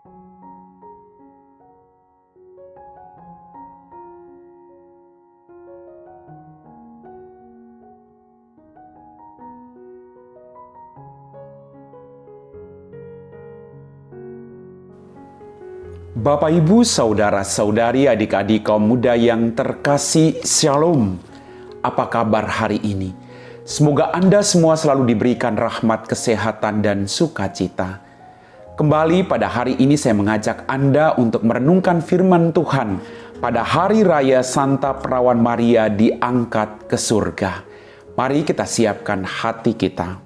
Bapak, Ibu, saudara-saudari, adik-adik kaum muda yang terkasih, Shalom. Apa kabar hari ini? Semoga Anda semua selalu diberikan rahmat, kesehatan, dan sukacita. Kembali pada hari ini saya mengajak Anda untuk merenungkan firman Tuhan pada Hari Raya Santa Perawan Maria diangkat ke surga. Mari kita siapkan hati kita.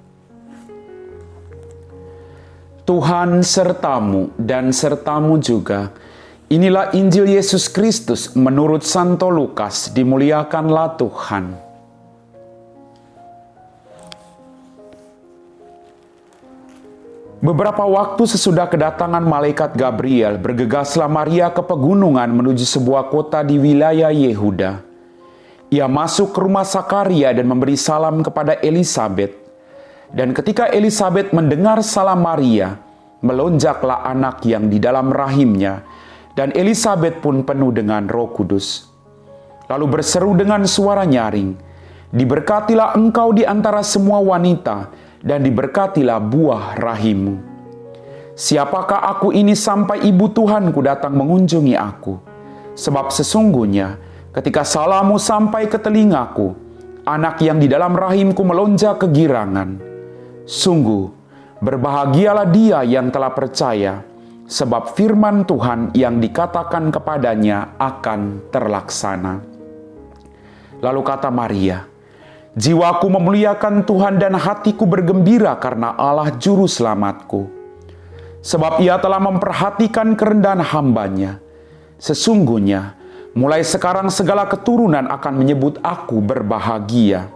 Tuhan sertamu dan sertamu juga. Inilah Injil Yesus Kristus menurut Santo Lukas. Dimuliakanlah Tuhan. Beberapa waktu sesudah kedatangan malaikat Gabriel, bergegaslah Maria ke pegunungan menuju sebuah kota di wilayah Yehuda. Ia masuk ke rumah Sakaria dan memberi salam kepada Elisabet. Dan ketika Elisabet mendengar salam Maria, melonjaklah anak yang di dalam rahimnya, dan Elisabet pun penuh dengan Roh Kudus. Lalu berseru dengan suara nyaring, "Diberkatilah engkau di antara semua wanita, dan diberkatilah buah rahimmu. Siapakah aku ini sampai ibu Tuhanku datang mengunjungi aku? Sebab sesungguhnya ketika salammu sampai ke telingaku, anak yang di dalam rahimku melonjak kegirangan. Sungguh, berbahagialah dia yang telah percaya, sebab firman Tuhan yang dikatakan kepadanya akan terlaksana." Lalu kata Maria, "Jiwaku memuliakan Tuhan dan hatiku bergembira karena Allah Juru Selamatku. Sebab ia telah memperhatikan kerendahan hambanya. Sesungguhnya, mulai sekarang segala keturunan akan menyebut aku berbahagia,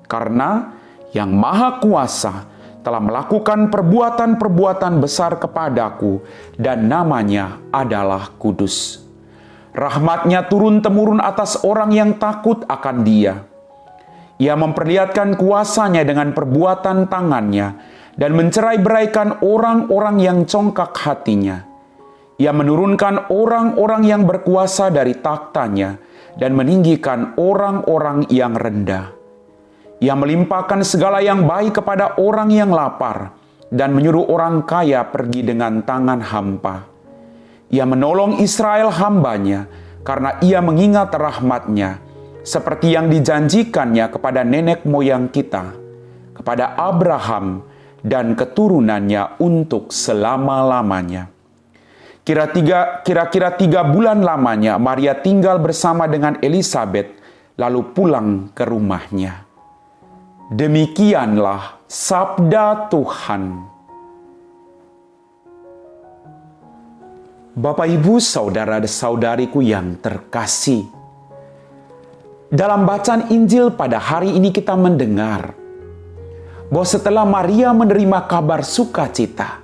karena Yang Maha Kuasa telah melakukan perbuatan-perbuatan besar kepadaku, dan namanya adalah kudus. Rahmatnya turun-temurun atas orang yang takut akan dia. Ia memperlihatkan kuasanya dengan perbuatan tangannya, dan mencerai-beraikan orang-orang yang congkak hatinya. Ia menurunkan orang-orang yang berkuasa dari taktanya, dan meninggikan orang-orang yang rendah. Ia melimpahkan segala yang baik kepada orang yang lapar, dan menyuruh orang kaya pergi dengan tangan hampa. Ia menolong Israel hambanya, karena ia mengingat rahmatnya, seperti yang dijanjikannya kepada nenek moyang kita, kepada Abraham dan keturunannya untuk selama-lamanya." Kira-kira 3 bulan lamanya, Maria tinggal bersama dengan Elisabet, lalu pulang ke rumahnya. Demikianlah sabda Tuhan. Bapak, Ibu, saudara-saudariku yang terkasih, dalam bacaan Injil pada hari ini kita mendengar bahwa setelah Maria menerima kabar sukacita,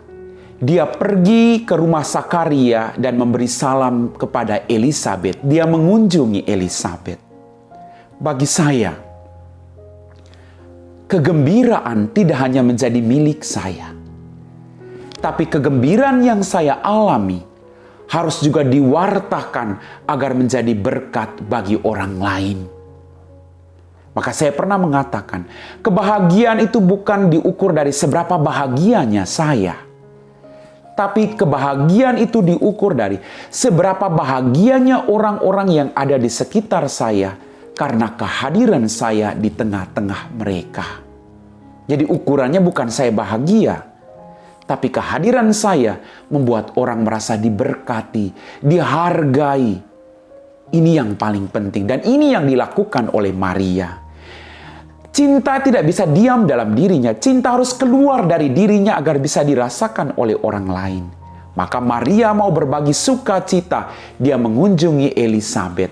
dia pergi ke rumah Sakaria dan memberi salam kepada Elisabet. Dia mengunjungi Elisabet. Bagi saya, kegembiraan tidak hanya menjadi milik saya, tapi kegembiraan yang saya alami harus juga diwartakan agar menjadi berkat bagi orang lain. Maka saya pernah mengatakan, kebahagiaan itu bukan diukur dari seberapa bahagianya saya, tapi kebahagiaan itu diukur dari seberapa bahagianya orang-orang yang ada di sekitar saya karena kehadiran saya di tengah-tengah mereka. Jadi ukurannya bukan saya bahagia, tapi kehadiran saya membuat orang merasa diberkati, dihargai. Ini yang paling penting, dan ini yang dilakukan oleh Maria. Cinta tidak bisa diam dalam dirinya, cinta harus keluar dari dirinya agar bisa dirasakan oleh orang lain. Maka Maria mau berbagi sukacita, dia mengunjungi Elisabet.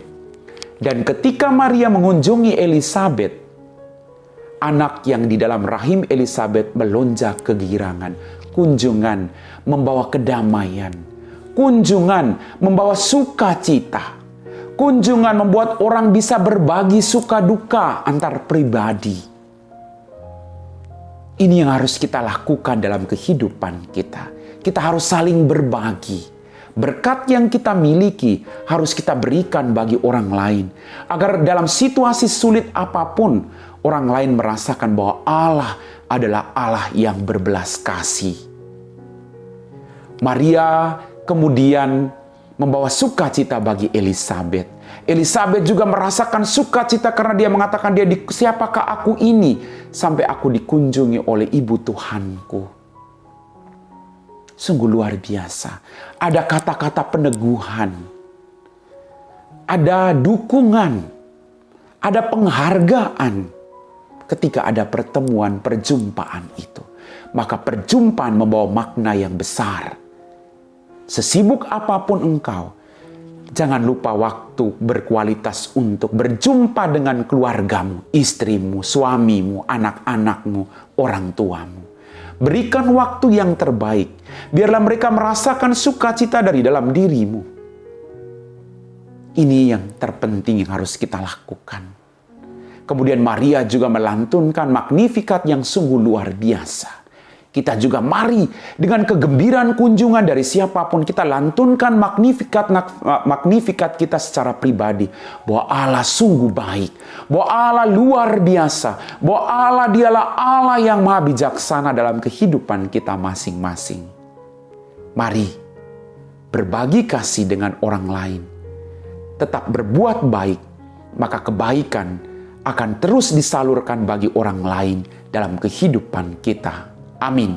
Dan ketika Maria mengunjungi Elisabet, anak yang di dalam rahim Elisabet melonjak kegirangan. Kunjungan membawa kedamaian. Kunjungan membawa sukacita. Kunjungan membuat orang bisa berbagi suka duka antar pribadi. Ini yang harus kita lakukan dalam kehidupan kita. Kita harus saling berbagi. Berkat yang kita miliki harus kita berikan bagi orang lain. Agar dalam situasi sulit apapun, orang lain merasakan bahwa Allah adalah Allah yang berbelas kasih. Maria kemudian membawa sukacita bagi Elisabet. Elisabet juga merasakan sukacita karena dia mengatakan, siapakah aku ini sampai aku dikunjungi oleh ibu Tuhanku. Sungguh luar biasa. Ada kata-kata peneguhan. Ada dukungan. Ada penghargaan. Ketika ada pertemuan, perjumpaan itu. Maka perjumpaan membawa makna yang besar. Sesibuk apapun engkau, jangan lupa waktu berkualitas untuk berjumpa dengan keluargamu, istrimu, suamimu, anak-anakmu, orang tuamu. Berikan waktu yang terbaik. Biarlah mereka merasakan sukacita dari dalam dirimu. Ini yang terpenting yang harus kita lakukan. Kemudian Maria juga melantunkan Magnificat yang sungguh luar biasa. Kita juga mari dengan kegembiraan kunjungan dari siapapun kita lantunkan Magnificat kita secara pribadi. Bahwa Allah sungguh baik. Bahwa Allah luar biasa. Bahwa Allah dialah Allah yang maha bijaksana dalam kehidupan kita masing-masing. Mari berbagi kasih dengan orang lain. Tetap berbuat baik. Maka kebaikan akan terus disalurkan bagi orang lain dalam kehidupan kita. Amin.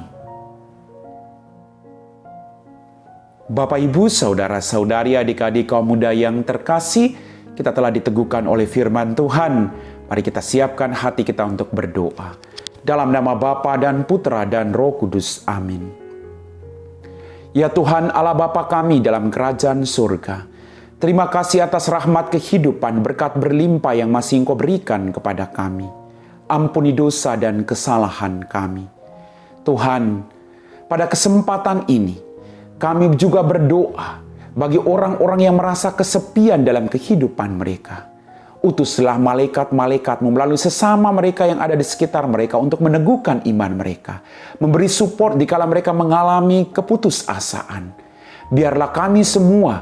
Bapak, Ibu, saudara-saudari, adik-adik kaum muda yang terkasih, kita telah diteguhkan oleh firman Tuhan. Mari kita siapkan hati kita untuk berdoa. Dalam nama Bapa dan Putra dan Roh Kudus. Amin. Ya Tuhan Allah Bapa kami dalam kerajaan surga, terima kasih atas rahmat kehidupan, berkat berlimpah yang masih Engkau berikan kepada kami. Ampuni dosa dan kesalahan kami. Tuhan, pada kesempatan ini, kami juga berdoa bagi orang-orang yang merasa kesepian dalam kehidupan mereka. Utuslah malaikat-malaikatmu melalui sesama mereka yang ada di sekitar mereka untuk meneguhkan iman mereka. Memberi support dikala mereka mengalami keputusasaan. Biarlah kami semua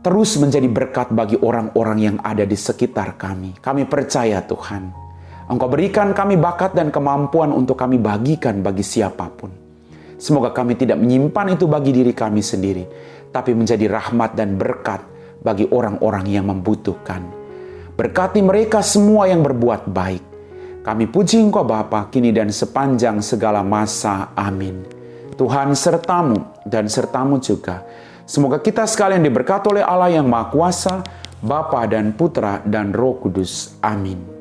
terus menjadi berkat bagi orang-orang yang ada di sekitar kami. Kami percaya Tuhan, Engkau berikan kami bakat dan kemampuan untuk kami bagikan bagi siapapun. Semoga kami tidak menyimpan itu bagi diri kami sendiri, tapi menjadi rahmat dan berkat bagi orang-orang yang membutuhkan. Berkati mereka semua yang berbuat baik. Kami puji Engkau Bapa, kini dan sepanjang segala masa. Amin. Tuhan sertamu dan sertamu juga. Semoga kita sekalian diberkati oleh Allah yang Maha Kuasa, Bapa dan Putra dan Roh Kudus. Amin.